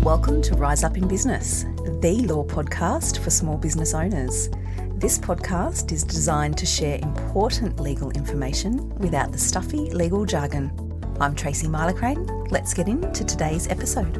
Welcome to Rise Up in Business, the law podcast for small business owners. This podcast is designed to share important legal information without the stuffy legal jargon. I'm Tracy Milacrane. Let's get into today's episode.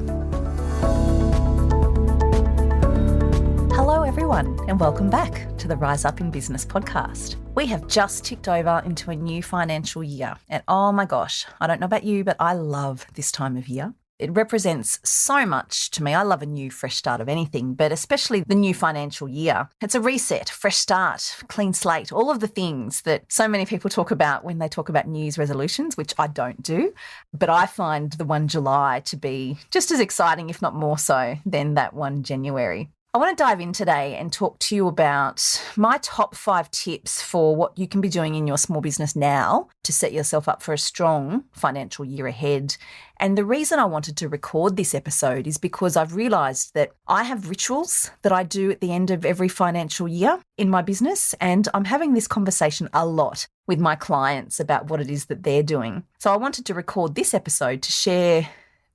Hello everyone and welcome back to the Rise Up in Business podcast. We have just ticked over into a new financial year and oh my gosh, I don't know about you, but I love this time of year. It represents so much to me. I love a new fresh start of anything, but especially the new financial year. It's a reset, fresh start, clean slate, all of the things that so many people talk about when they talk about New Year's resolutions, which I don't do. But I find the 1 July to be just as exciting, if not more so, than that 1 January. I want to dive in today and talk to you about my top 5 tips for what you can be doing in your small business now to set yourself up for a strong financial year ahead. And the reason I wanted to record this episode is because I've realised that I have rituals that I do at the end of every financial year in my business, and I'm having this conversation a lot with my clients about what it is that they're doing. So I wanted to record this episode to share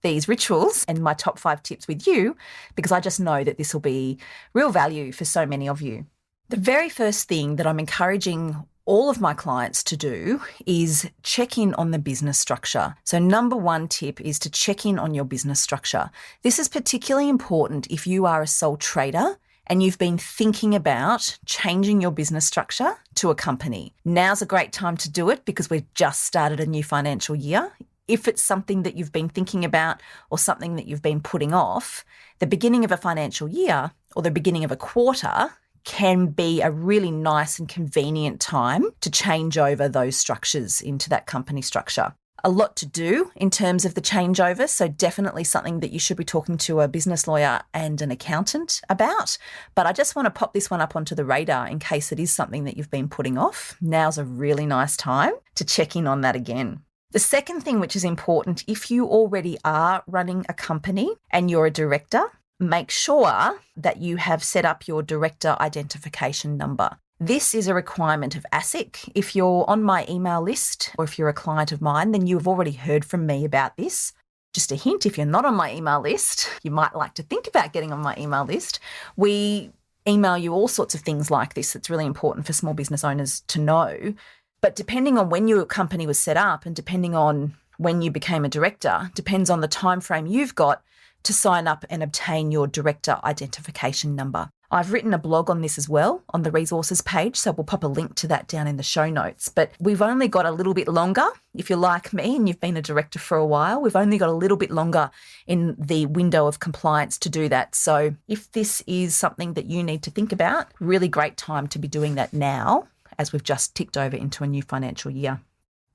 these rituals and my top 5 tips with you because I just know that this will be real value for so many of you. The very first thing that I'm encouraging all of my clients to do is check in on the business structure. So number 1 tip is to check in on your business structure. This is particularly important if you are a sole trader and you've been thinking about changing your business structure to a company. Now's a great time to do it because we've just started a new financial year. If it's something that you've been thinking about or something that you've been putting off, the beginning of a financial year or the beginning of a quarter can be a really nice and convenient time to change over those structures into that company structure. A lot to do in terms of the changeover, so definitely something that you should be talking to a business lawyer and an accountant about. But I just want to pop this one up onto the radar in case it is something that you've been putting off. Now's a really nice time to check in on that again. The second thing which is important, if you already are running a company and you're a director, make sure that you have set up your director identification number. This is a requirement of ASIC. If you're on my email list or if you're a client of mine, then you've already heard from me about this. Just a hint, if you're not on my email list, you might like to think about getting on my email list. We email you all sorts of things like this. It's really important for small business owners to know. But depending on when your company was set up and depending on when you became a director, depends on the time frame you've got to sign up and obtain your director identification number. I've written a blog on this as well on the resources page, so we'll pop a link to that down in the show notes. But we've only got a little bit longer. If you're like me and you've been a director for a while, we've only got a little bit longer in the window of compliance to do that. So if this is something that you need to think about, really great time to be doing that now, as we've just ticked over into a new financial year.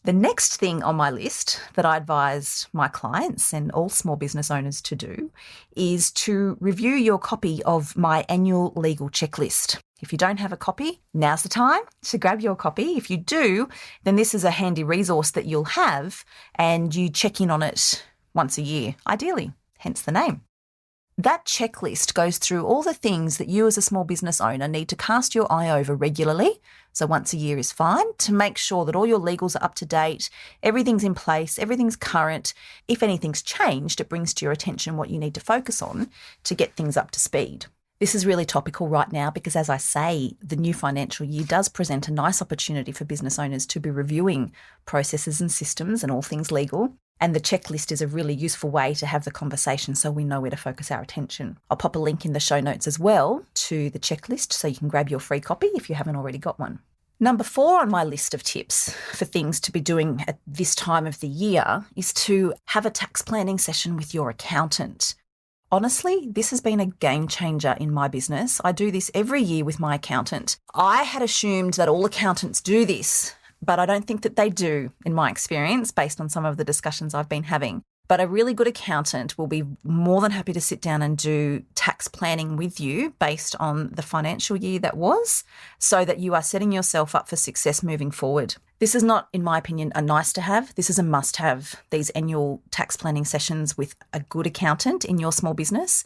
The next thing on my list that I advise my clients and all small business owners to do is to review your copy of my annual legal checklist. If you don't have a copy, now's the time to grab your copy. If you do, then this is a handy resource that you'll have and you check in on it once a year, ideally, hence the name. That checklist goes through all the things that you as a small business owner need to cast your eye over regularly, so once a year is fine, to make sure that all your legals are up to date, everything's in place, everything's current. If anything's changed, it brings to your attention what you need to focus on to get things up to speed. This is really topical right now because, as I say, the new financial year does present a nice opportunity for business owners to be reviewing processes and systems and all things legal. And the checklist is a really useful way to have the conversation so we know where to focus our attention. I'll pop a link in the show notes as well to the checklist so you can grab your free copy if you haven't already got one. Number 4 on my list of tips for things to be doing at this time of the year is to have a tax planning session with your accountant. Honestly, this has been a game changer in my business. I do this every year with my accountant. I had assumed that all accountants do this, but I don't think that they do, in my experience, based on some of the discussions I've been having. But a really good accountant will be more than happy to sit down and do tax planning with you based on the financial year that was, so that you are setting yourself up for success moving forward. This is not, in my opinion, a nice to have. This is a must have, these annual tax planning sessions with a good accountant in your small business.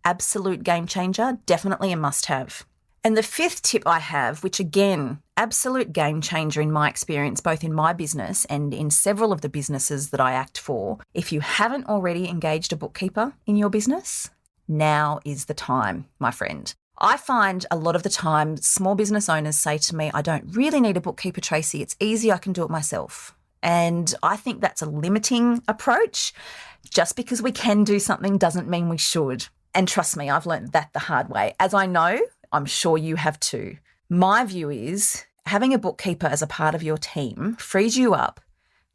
Absolute game changer, definitely a must have. And the fifth tip I have, which again, absolute game changer in my experience, both in my business and in several of the businesses that I act for, if you haven't already engaged a bookkeeper in your business, now is the time, my friend. I find a lot of the time small business owners say to me, I don't really need a bookkeeper, Tracy. It's easy. I can do it myself. And I think that's a limiting approach. Just because we can do something doesn't mean we should. And trust me, I've learned that the hard way. As I know, I'm sure you have too. My view is having a bookkeeper as a part of your team frees you up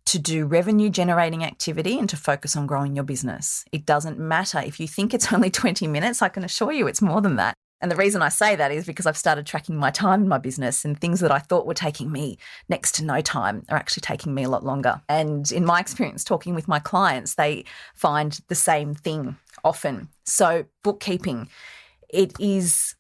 to do revenue generating activity and to focus on growing your business. It doesn't matter. If you think it's only 20 minutes, I can assure you it's more than that. And the reason I say that is because I've started tracking my time in my business, and things that I thought were taking me next to no time are actually taking me a lot longer. And in my experience talking with my clients, they find the same thing often. So bookkeeping, it is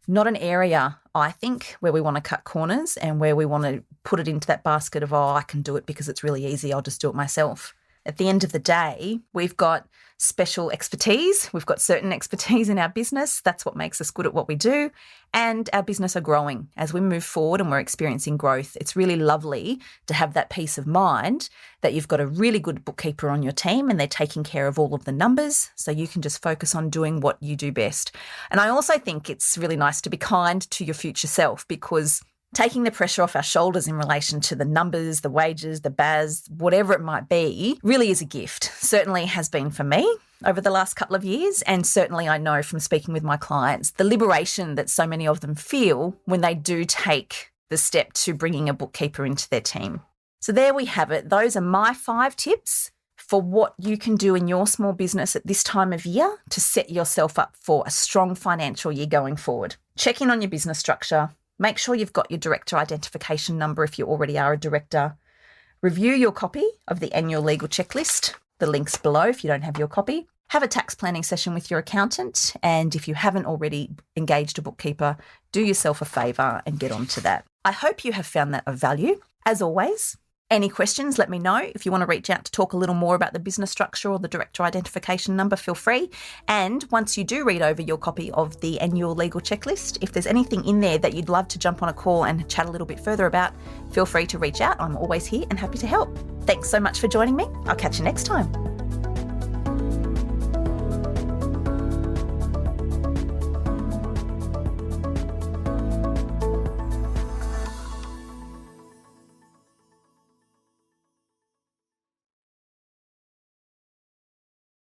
not an area, I think, where we want to cut corners and where we want to put it into that basket of, I can do it because it's really easy, I'll just do it myself. At the end of the day, we've got special expertise. We've got certain expertise in our business. That's what makes us good at what we do. And our business are growing. As we move forward and we're experiencing growth, it's really lovely to have that peace of mind that you've got a really good bookkeeper on your team and they're taking care of all of the numbers, so you can just focus on doing what you do best. And I also think it's really nice to be kind to your future self, because taking the pressure off our shoulders in relation to the numbers, the wages, the BAS, whatever it might be, really is a gift. Certainly has been for me over the last couple of years. And certainly I know from speaking with my clients, the liberation that so many of them feel when they do take the step to bringing a bookkeeper into their team. So there we have it. Those are my 5 tips for what you can do in your small business at this time of year to set yourself up for a strong financial year going forward. Check in on your business structure. Make sure you've got your director identification number if you already are a director. Review your copy of the annual legal checklist. The link's below if you don't have your copy. Have a tax planning session with your accountant. And if you haven't already engaged a bookkeeper, do yourself a favour and get onto that. I hope you have found that of value. As always, any questions, let me know. If you want to reach out to talk a little more about the business structure or the director identification number, feel free. And once you do read over your copy of the annual legal checklist, if there's anything in there that you'd love to jump on a call and chat a little bit further about, feel free to reach out. I'm always here and happy to help. Thanks so much for joining me. I'll catch you next time.